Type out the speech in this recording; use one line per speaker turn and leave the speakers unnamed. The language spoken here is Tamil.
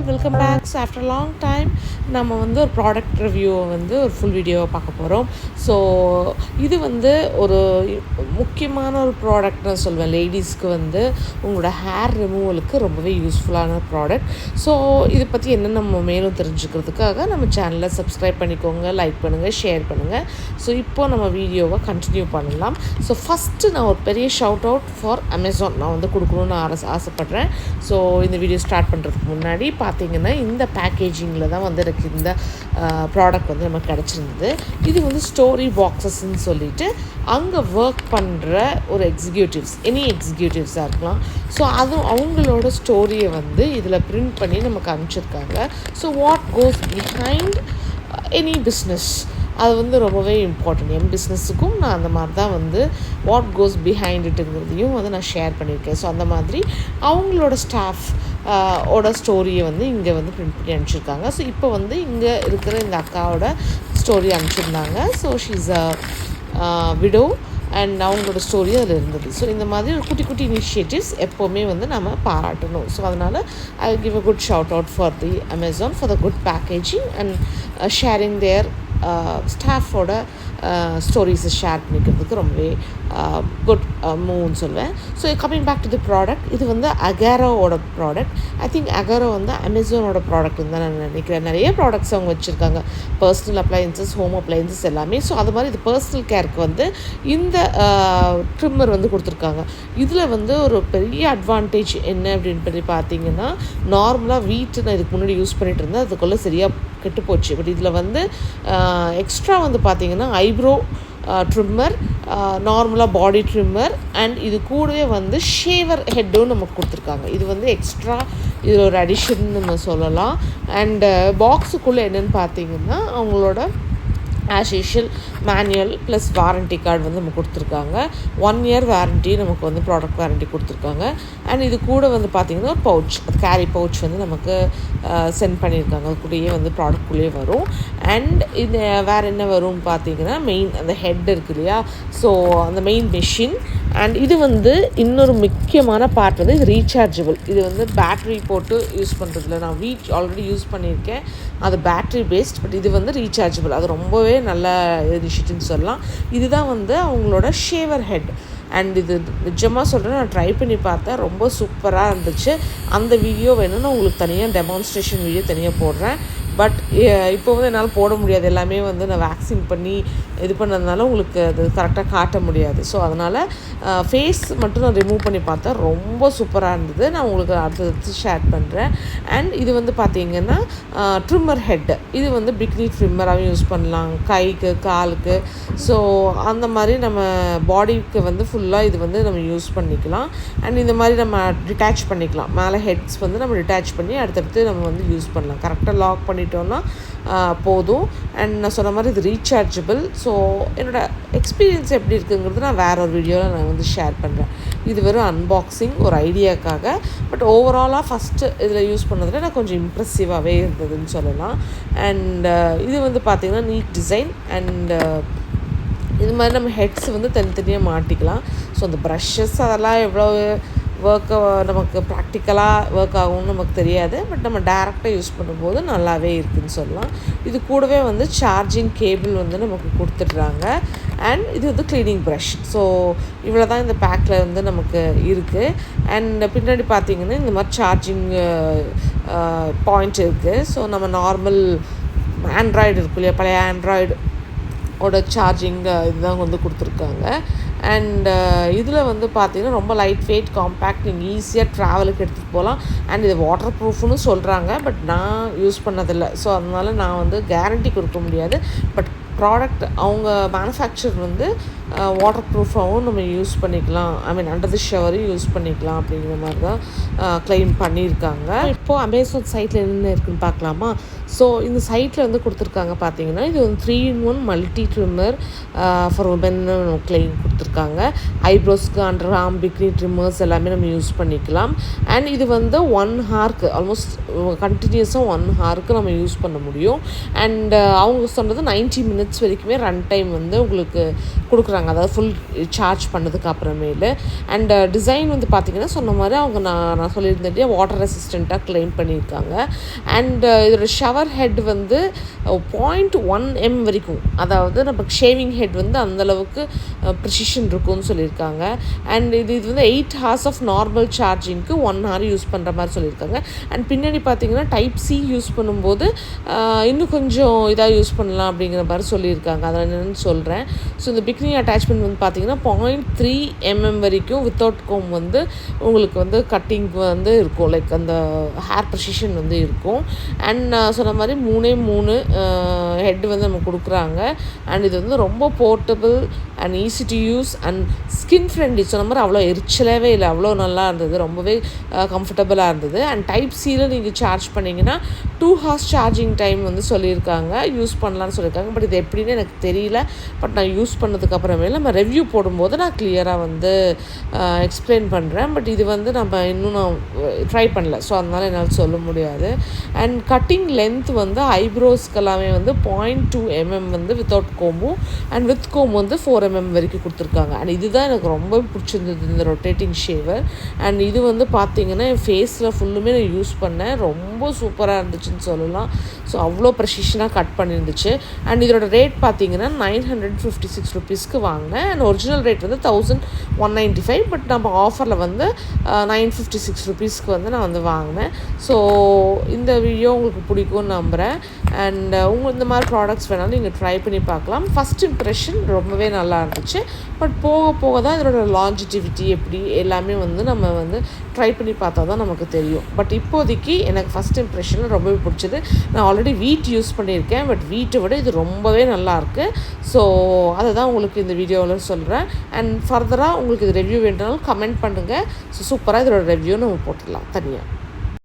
All welcome back. So after long time நம்ம வந்து ஒரு ப்ராடக்ட் ரிவ்யூவை வந்து ஒரு ஃபுல் வீடியோவை பார்க்க போகிறோம். ஸோ இது வந்து ஒரு முக்கியமான ஒரு ப்ராடக்ட்னு சொல்வேன். லேடிஸ்க்கு வந்து உங்களோட ஹேர் ரிமூவலுக்கு ரொம்பவே யூஸ்ஃபுல்லான ப்ராடக்ட். ஸோ இதை பற்றி என்ன நம்ம மேலும் தெரிஞ்சுக்கிறதுக்காக நம்ம சேனலை சப்ஸ்கிரைப் பண்ணிக்கோங்க, லைக் பண்ணுங்கள், ஷேர் பண்ணுங்கள். ஸோ இப்போ நம்ம வீடியோவை கண்டினியூ பண்ணலாம். ஸோ ஃபஸ்ட்டு நான் ஒரு பெரிய ஷவுட் அவுட் ஃபார் அமேசான் நான் வந்து கொடுக்கணுன்னு ஆசைப்பட்றேன். ஸோ இந்த வீடியோ ஸ்டார்ட் பண்ணுறதுக்கு முன்னாடி பார்த்தீங்கன்னா இந்த பேக்கேஜிங்கில் தான் வந்து எனக்கு இந்த ப்ராடக்ட் வந்து நமக்கு கிடச்சிருந்தது. இது வந்து ஸ்டோரி பாக்ஸஸ்ன்னு சொல்லிட்டு அங்கே ஒர்க் பண்ணுற ஒரு எனி எக்ஸிக்யூட்டிவ்ஸாக இருக்கலாம். ஸோ அதுவும் அவங்களோட ஸ்டோரியை வந்து இதில் பிரிண்ட் பண்ணி நமக்கு அனுப்பிச்சிருக்காங்க. So what goes behind any business, அது வந்து ரொம்பவே இம்பார்ட்டன்ட். என் பிஸ்னஸுக்கும் நான் அந்த மாதிரி தான் வந்து வாட் கோஸ் பிஹைண்ட் இட்டுங்கிறதையும் வந்து நான் ஷேர் பண்ணியிருக்கேன். ஸோ அந்த மாதிரி அவங்களோட ஸ்டாஃப் ஓட ஸ்டோரியை வந்து இங்கே வந்து பிரிண்ட் பண்ணி அனுப்பிச்சிருக்காங்க. ஸோ இப்போ வந்து இங்கே இருக்கிற இந்த அக்காவோட ஸ்டோரி அனுப்பிச்சிருந்தாங்க. So she's a widow and அவங்களோட ஸ்டோரி அதில் இருந்தது. ஸோ இந்த மாதிரி ஒரு குட்டி குட்டி இனிஷியேட்டிவ்ஸ் எப்போவுமே வந்து நம்ம பாராட்டணும். ஸோ அதனால் I give a good shout out for the Amazon for the good packaging and sharing their ஸ்டாஃபோட ஸ்டோரிஸை ஷேர் பண்ணிக்கிறதுக்கு ரொம்பவே குட் மூவ்னு சொல்லுவேன். So coming back to the product, இது வந்து அகாரோவோட ப்ராடக்ட். ஐ திங்க் அகாரோ வந்து அமேசானோட ப்ராடக்ட்னு தான் நான் நினைக்கிறேன். நிறைய ப்ராடக்ட்ஸ் அவங்க வச்சுருக்காங்க, பர்சனல் அப்ளையன்சஸ், ஹோம் அப்ளையன்சஸ் எல்லாமே. ஸோ அது மாதிரி இது பர்சனல் கேருக்கு வந்து இந்த ட்ரிம்மர் வந்து கொடுத்துருக்காங்க. இதில் வந்து ஒரு பெரிய அட்வான்டேஜ் என்ன அப்படின்னு சொல்லி பார்த்தீங்கன்னா, நார்மலாக வீட்டு நான் இதுக்கு முன்னாடி யூஸ் பண்ணிகிட்டு இருந்தேன், அதுக்குள்ளே சரியாக கெட்டு போச்சு. பட் இதில் வந்து எக்ஸ்ட்ரா வந்து பார்த்தீங்கன்னா ஐப்ரோ ட்ரிம்மர், நார்மலாக பாடி ட்ரிம்மர் அண்ட் இது கூடவே வந்து ஷேவர் ஹெட்டும் நமக்கு கொடுத்துருக்காங்க. இது வந்து எக்ஸ்ட்ரா இதில் ஒரு அடிஷன் நம்ம சொல்லலாம். அண்டு பாக்ஸுக்குள்ளே என்னென்னு பார்த்தீங்கன்னா அவங்களோட as usual manual plus warranty card வந்து நம்ம கொடுத்துருக்காங்க. 1 year வாரண்ட்டி நமக்கு வந்து ப்ராடக்ட் வாரண்ட்டி கொடுத்துருக்காங்க. அண்ட் இது கூட வந்து பார்த்திங்கன்னா ஒரு பவுச், கேரி பவுச் வந்து நமக்கு சென்ட் பண்ணியிருக்காங்க. அது கூடயே வந்து ப்ராடக்ட்குள்ளேயே வரும். அண்ட் இது வேறு என்ன வரும்னு பார்த்தீங்கன்னா மெயின் அந்த ஹெட் இருக்குது இல்லையா, ஸோ அந்த மெயின் மெஷின். அண்ட் இது வந்து இன்னொரு முக்கியமான பார்ட் வந்து இது ரீசார்ஜபிள். இது வந்து பேட்ரி போட்டு யூஸ் பண்ணுறதில்ல. நான் ஆல்ரெடி யூஸ் பண்ணியிருக்கேன், அது பேட்ரி பேஸ்ட். பட் இது வந்து ரீசார்ஜபிள். அது ரொம்பவே நல்ல இனிஷியேட்டிவ்னு சொல்லலாம். இதுதான் வந்து அவங்களோட ஷேவர் ஹெட். அண்ட் இது நிஜமாக சொல்கிறேன், நான் ட்ரை பண்ணி பார்த்தேன், ரொம்ப சூப்பராக இருந்துச்சு. அந்த வீடியோ வேணும்னா உங்களுக்கு தனியாக டெமான்ஸ்ட்ரேஷன் வீடியோ தனியாக போடுறேன். பட் இப்போ வந்து என்னால் போட முடியாது, எல்லாமே வந்து நான் வேக்சின் பண்ணி இது பண்ணதுனால உங்களுக்கு அது கரெக்டாக காட்ட முடியாது. ஸோ அதனால் ஃபேஸ் மட்டும் நான் ரிமூவ் பண்ணி பார்த்தேன், ரொம்ப சூப்பராக இருந்தது. நான் உங்களுக்கு அடுத்தது ஷேர் பண்ணுறேன். அண்ட் இது வந்து பார்த்திங்கன்னா ட்ரிம்மர் ஹெட். இது வந்து பிக்னி ட்ரிம்மராகவும் யூஸ் பண்ணலாம், கைக்கு, காலுக்கு. ஸோ அந்த மாதிரி நம்ம பாடிக்கு வந்து ஃபுல்லாக இது வந்து நம்ம யூஸ் பண்ணிக்கலாம். அண்ட் இந்த மாதிரி நம்ம டிட்டாச் பண்ணிக்கலாம். மேலே ஹெட்ஸ் வந்து நம்ம டிட்டாச் பண்ணி அடுத்தடுத்து நம்ம வந்து யூஸ் பண்ணலாம். கரெக்டாக லாக் பண்ணிட்டோன்னா போதும். அண்ட் நான் சொன்ன மாதிரி இது ரீசார்ஜபிள். ஸோ என்னோடய எக்ஸ்பீரியன்ஸ் எப்படி இருக்குங்கிறது நான் வேறு ஒரு வீடியோவில் நான் வந்து ஷேர் பண்ணுறேன். இது வெறும் அன்பாக்சிங் ஒரு ஐடியாக்காக. பட் ஓவராலாக ஃபஸ்ட்டு இதில் யூஸ் பண்ணதில் நான் கொஞ்சம் இம்ப்ரெசிவாகவே இருந்ததுன்னு சொல்லலாம். அண்ட் இது வந்து பார்த்திங்கன்னா நீட் டிசைன். அண்ட் இது மாதிரி நம்ம ஹெட்ஸ் வந்து தனித்தனியாக மாட்டிக்கலாம். ஸோ அந்த ப்ரஷஸ் அதெல்லாம் எவ்வளோ நமக்கு ப்ராக்டிக்கலாக ஒர்க் ஆகும்னு நமக்கு தெரியாது. பட் நம்ம டேரெக்டாக யூஸ் பண்ணும்போது நல்லாவே இருக்குதுன்னு சொல்லலாம். இது கூடவே வந்து சார்ஜிங் கேபிள் வந்து நமக்கு கொடுத்துட்றாங்க. அண்ட் இது வந்து க்ளீனிங் ப்ரஷ். ஸோ இவ்வளோ தான் இந்த பேக்கில் வந்து நமக்கு இருக்குது. அண்ட் பின்னாடி பார்த்திங்கன்னா இந்த மாதிரி சார்ஜிங் பாயிண்ட் இருக்குது. ஸோ நம்ம நார்மல் ஆண்ட்ராய்டு இருக்கு இல்லையா, பழைய ஆண்ட்ராய்டோட சார்ஜிங் இதுதான் வந்து கொடுத்துருக்காங்க. அண்ட் இதில் வந்து பார்த்திங்கன்னா ரொம்ப லைட் வெயிட், காம்பேக்ட், நீங்கள் ஈஸியாக ட்ராவலுக்கு எடுத்துகிட்டு போகலாம். அண்ட் இது வாட்டர் ப்ரூஃப்னு சொல்கிறாங்க, பட் நான் யூஸ் பண்ணதில்லை. ஸோ அதனால் நான் வந்து கேரண்டி கொடுக்க முடியாது. பட் ப்ராடக்ட் அவங்க மேனுஃபேக்சர் வந்து வாட்டர் ப்ரூஃபாகவும் நம்ம யூஸ் பண்ணிக்கலாம், ஐ மீன் அண்டர் தி ஷவரையும் யூஸ் பண்ணிக்கலாம் அப்படிங்கிற மாதிரி தான் க்ளைம் பண்ணியிருக்காங்க. இப்போது அமேசான் சைட்டில் என்ன இருக்குதுன்னு பார்க்கலாமா? ஸோ இந்த சைட்டில் வந்து கொடுத்துருக்காங்க பார்த்தீங்கன்னா, இது வந்து 3-in-1 மல்டி ட்ரிம்மர் ஃபார் உமன்னு க்ளைம் கொடுத்துருக்காங்க. ஐப்ரோஸ்க்கு, அண்டர்ஆர்ம், பிக்னி ட்ரிம்மர்ஸ் எல்லாமே நம்ம யூஸ் பண்ணிக்கலாம். அண்ட் இது வந்து 1 hourக்கு ஆல்மோஸ்ட் கண்டினியூஸாக 1 hourக்கு நம்ம யூஸ் பண்ண முடியும். அண்ட் அவங்க சொன்னது 90 minutes மினிட்ஸ் வரைக்குமே ரன் டைம் வந்து உங்களுக்கு கொடுக்குறாங்க, அதாவது ஃபுல் சார்ஜ் பண்ணதுக்கு அப்புறமேலு. அண்ட் டிசைன் வந்து பார்த்திங்கன்னா சொன்ன மாதிரி அவங்க நான் சொல்லியிருந்தேன் வாட்டர் ரெசிஸ்டண்ட்டாக கிளைம் பண்ணியிருக்காங்க. அண்ட் இதோட ஷவர் ஹெட் வந்து 0.1 m வரைக்கும், அதாவது நமக்கு ஷேவிங் ஹெட் வந்து அந்தளவுக்கு ப்ரிசிஷன் இருக்கும்னு சொல்லியிருக்காங்க. அண்ட் இது வந்து 8 hours ஆஃப் நார்மல் சார்ஜிங்க்கு 1 hour யூஸ் பண்ணுற மாதிரி சொல்லியிருக்காங்க. அண்ட் பின்னாடி பார்த்திங்கன்னா டைப் சி யூஸ் பண்ணும்போது இன்னும் கொஞ்சம் இதாக யூஸ் பண்ணலாம் அப்படிங்கிற மாதிரி சொல்லியிருக்காங்க. அதை என்னென்னு சொல்கிறேன். ஸோ இந்த பிக்னி அட்டாச்மெண்ட் வந்து பார்த்திங்கன்னா 0.3 mm வரைக்கும் வித்தவுட் கோம் வந்து உங்களுக்கு வந்து கட்டிங் வந்து இருக்கும், லைக் அந்த ஹேர் ப்ரிசிஷன் வந்து இருக்கும். அண்ட் நான் சொன்ன மாதிரி 3 ஹெட் வந்து நம்ம கொடுக்குறாங்க. அண்ட் இது வந்து ரொம்ப portable and easy to use and skin friendly. சொன்ன மாதிரி அவ்வளோ எரிச்சலாகவே இல்லை, அவ்வளோ நல்லா இருந்தது, ரொம்பவே கம்ஃபர்டபுளாக இருந்தது. அண்ட் டைப் சியில் நீங்கள் சார்ஜ் பண்ணிங்கன்னா 2 hours சார்ஜிங் டைம் வந்து சொல்லியிருக்காங்க, யூஸ் பண்ணலான்னு சொல்லியிருக்காங்க. பட் இது எப்படின்னு எனக்கு தெரியல. பட் நான் யூஸ் பண்ணதுக்கப்புறமேல நம்ம ரிவ்யூ போடும்போது நான் கிளியராக வந்து எக்ஸ்பிளைன் பண்ணுறேன். பட் இது வந்து நம்ம இன்னும் நான் ட்ரை பண்ணல, ஸோ அதனால் என்னால் சொல்ல முடியாது. அண்ட் கட்டிங் லென்த் வந்து ஐப்ரோஸ்க்கெல்லாமே வந்து 0.2 mm வந்து வித்தவுட் கோமும் அண்ட் வித் கோம் வந்து 4 mm வரைக்கும் கொடுத்துருக்காங்க. அண்ட் இதுதான் எனக்கு ரொம்ப பிடிச்சிருந்தது, இந்த ரொட்டேட்டிங் ஷேவர். அண்ட் இது வந்து பார்த்திங்கன்னா என் ஃபேஸில் ஃபுல்லுமே நான் யூஸ் பண்ணேன், ரொம்ப சூப்பராக இருந்துச்சுன்னு சொல்லலாம். ஸோ அவ்வளோ ப்ரெசிஷனாக கட் பண்ணியிருந்துச்சு. அண்ட் இதோட ரேட் பார்த்திங்கன்னா 956 rupeesக்கு வாங்கினேன். அண்ட் ஒரிஜினல் ரேட் வந்து 1195, பட் நம்ம ஆஃபரில் வந்து 956 rupeesக்கு வந்து நான் வந்து வாங்கினேன். ஸோ இந்த வீடியோ உங்களுக்கு பிடிக்கும்னு நம்புகிறேன். அண்ட் இந்த மாதிரி ப்ராடக்ட்ஸ் வேணாலும் நீங்கள் ட்ரை பண்ணி பார்க்கலாம். ஃபஸ்ட் இம்ப்ரெஷன் ரொம்பவே நல்லா இருந்துச்சு. பட் போக போக தான் இதோட லாஞ்சிட்டிவிட்டி எப்படி எல்லாமே வந்து நம்ம வந்து ட்ரை பண்ணி பார்த்தா தான் நமக்கு தெரியும். பட் இப்போதைக்கு எனக்கு ஃபஸ்ட் இம்ப்ரெஷனில் ரொம்பவே பிடிச்சது. நான் ஆல்ரெடி வீட் யூஸ் பண்ணியிருக்கேன், பட் வீட்டை விட இது ரொம்பவே நல்லாயிருக்கு. ஸோ அதை தான் உங்களுக்கு இந்த வீடியோவில் சொல்கிறேன். அண்ட் ஃபர்தராக உங்களுக்கு இது ரிவ்யூ வேணுனாலும் கமெண்ட் பண்ணுங்கள். ஸோ சூப்பராக இதோட ரிவ்யூ நம்ம போட்டுடலாம் தனியாக.